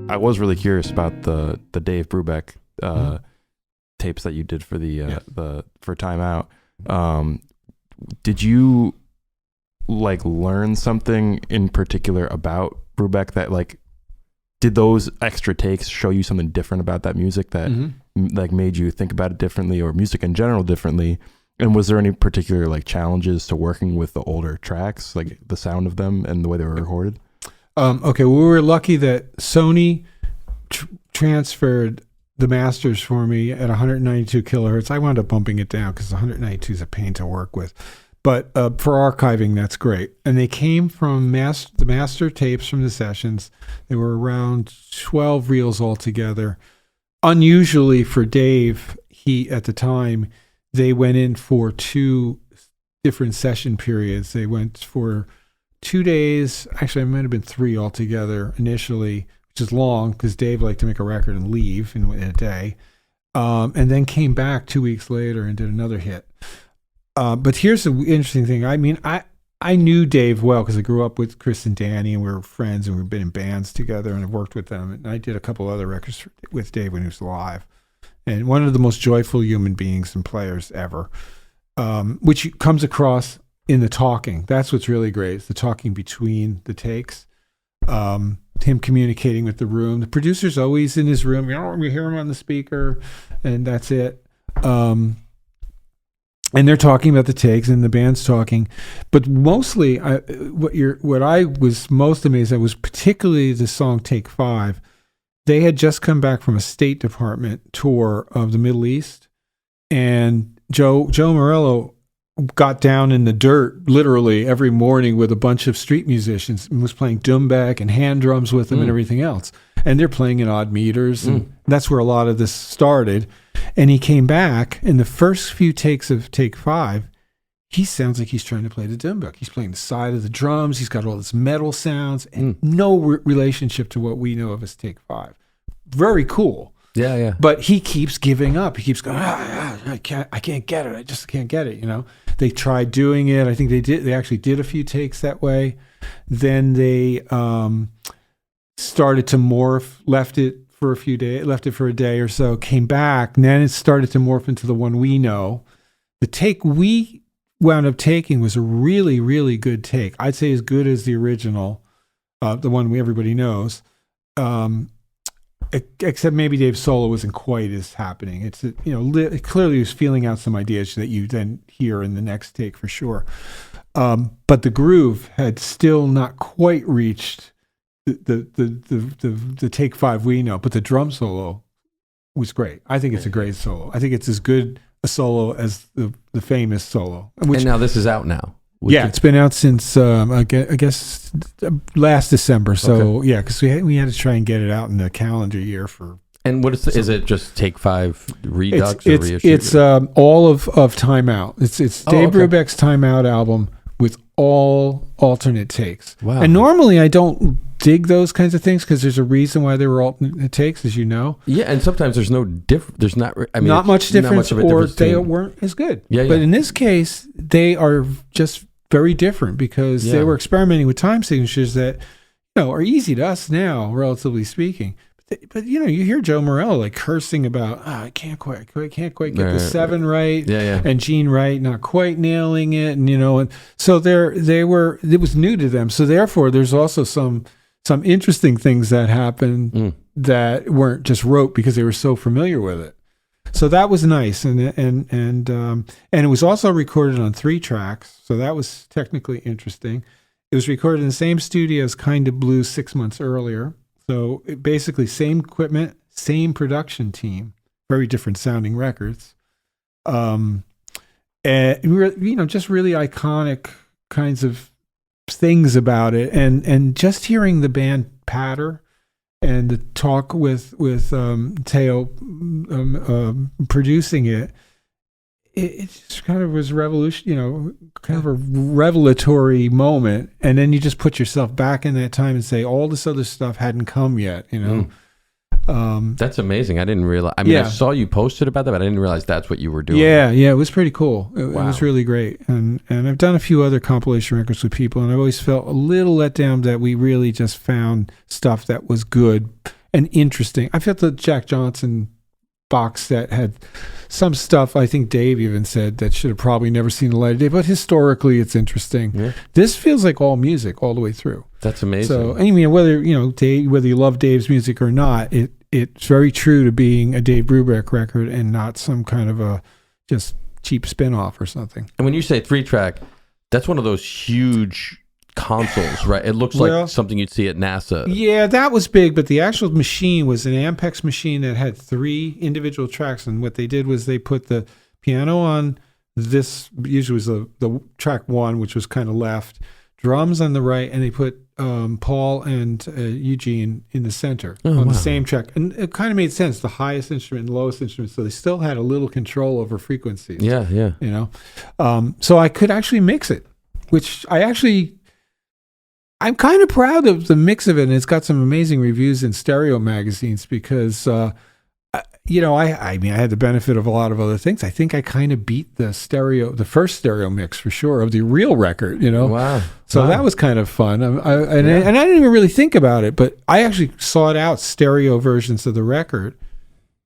I was really curious about the Dave Brubeck tapes that you did for the for Time Out. Did you like learn something in particular about Brubeck that like did those extra takes show you something different about that music that like made you think about it differently, or music in general differently? And was there any particular like challenges to working with the older tracks, like the sound of them and the way they were recorded? Okay, well, we were lucky that Sony transferred the masters for me at 192 kilohertz. I wound up bumping it down because 192 is a pain to work with. But for archiving, that's great. And they came from the master tapes from the sessions. They were around 12 reels altogether. Unusually for Dave, at the time, they went in for 2 different session periods. They went for 2 days. Actually, it might have been 3 altogether initially, which is long because Dave liked to make a record and leave in a day. And then came back 2 weeks later and did another hit. But here's the interesting thing. I mean, I knew Dave well because I grew up with Chris and Danny, and we were friends, and we've been in bands together, and I've worked with them. And I did a couple other records with Dave when he was alive. And one of the most joyful human beings and players ever, which comes across in the talking. That's what's really great, is the talking between the takes, him communicating with the room. The producer's always in his room. You know, we hear him on the speaker, and that's it. And they're talking about the takes, and the band's talking. But mostly, what I was most amazed at was particularly the song Take 5. They had just come back from a State Department tour of the Middle East, and Joe Morello got down in the dirt literally every morning with a bunch of street musicians and was playing doumbek and hand drums with them and everything else. And they're playing in odd meters, and that's where a lot of this started. And he came back, and the first few takes of Take 5, he sounds like he's trying to play the doumbek. He's playing the side of the drums. He's got all this metal sounds and no relationship to what we know of as Take 5. Very cool. Yeah. But he keeps giving up. He keeps going, I can't get it. I just can't get it, you know. They tried doing it. I think they actually did a few takes that way. Then they started to morph, left it for a day or so, came back, and then it started to morph into the one we know. The take we wound up taking was a really, really good take. I'd say as good as the original, the one everybody knows. Except maybe Dave's solo wasn't quite as happening. It's clearly he was feeling out some ideas that you then hear in the next take for sure. But the groove had still not quite reached the Take 5 we know. But the drum solo was great. I think it's a great solo. I think it's as good a solo as the famous solo. And now this is out now. It's been out since I guess last December. So because we had to try and get it out in the calendar year for. And what is it? Just Take 5 redux or reissue? It's all of Time Out. It's Dave Brubeck's Time Out album with all alternate takes. Wow. And normally I don't dig those kinds of things because there's a reason why they were alternate takes, as you know. Yeah, and sometimes there's no there's not. I mean, not much difference, or they weren't as good. Yeah. But in this case, they are just very different because they were experimenting with time signatures that are easy to us now, relatively speaking. But you hear Joe Morello like cursing about I can't quite get the 7 right, and Gene Wright not quite nailing it, and so it was new to them. So therefore, there's also some interesting things that happened that weren't just rote because they were so familiar with it. So that was nice, and it was also recorded on 3 tracks, so that was technically interesting. It was recorded in the same studio as Kinda Blue 6 months earlier, so basically same equipment, same production team, very different sounding records, and just really iconic kinds of things about it, and just hearing the band patter. And the talk with Teo producing it just kind of was kind of a revelatory moment. And then you just put yourself back in that time and say all this other stuff hadn't come yet, That's amazing. I didn't realize. I mean, I saw you posted about that, but I didn't realize that's what you were doing. Yeah, it was pretty cool. It was really great. And I've done a few other compilation records with people, and I've always felt a little let down that we really just found stuff that was good and interesting. I felt the Jack Johnson box set had some stuff I think Dave even said that should have probably never seen the light of day, but historically it's interesting. Yeah. This feels like all music all the way through. That's amazing. So I mean, whether you love Dave's music or not, it's very true to being a Dave Brubeck record and not some kind of a just cheap spin-off or something. And when you say 3-track, that's one of those huge consoles, right? It looks like something you'd see at NASA. Yeah, that was big, but the actual machine was an Ampex machine that had 3 individual tracks, and what they did was they put the piano on this, usually was the track 1, which was kind of left, drums on the right, and they put Paul and Eugene in the center on the same track. And it kind of made sense, the highest instrument and lowest instrument, so they still had a little control over frequencies. Yeah. So I could actually mix it, which I'm kind of proud of the mix of it, and it's got some amazing reviews in stereo magazines because, I had the benefit of a lot of other things. I think I kind of beat the first stereo mix for sure of the real record, Wow. So that was kind of fun. And I didn't even really think about it, but I actually sought out stereo versions of the record,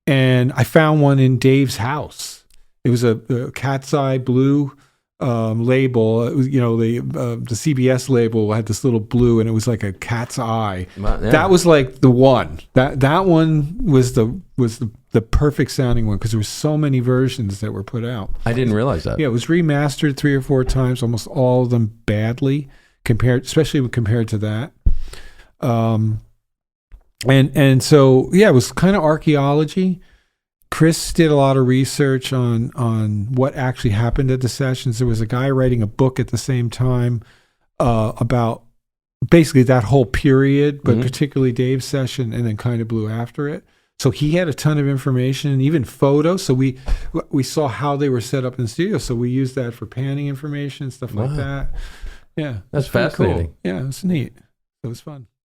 and I found one in Dave's house. It was a Cat's Eye Blue label. It was, the CBS label had this little blue, and it was like a cat's eye. Yeah. That was like the one. That one was the perfect sounding one because there were so many versions that were put out. I didn't realize that. Yeah, it was remastered 3 or 4 times, almost all of them badly especially compared to that. And so it was kind of archaeology. Chris did a lot of research on what actually happened at the sessions. There was a guy writing a book at the same time about basically that whole period, but particularly Dave's session, and then Kind of Blue after it. So he had a ton of information, even photos. So we saw how they were set up in the studio. So we used that for panning information, stuff like that. Yeah, that's fascinating. Cool. Yeah, it was neat. It was fun.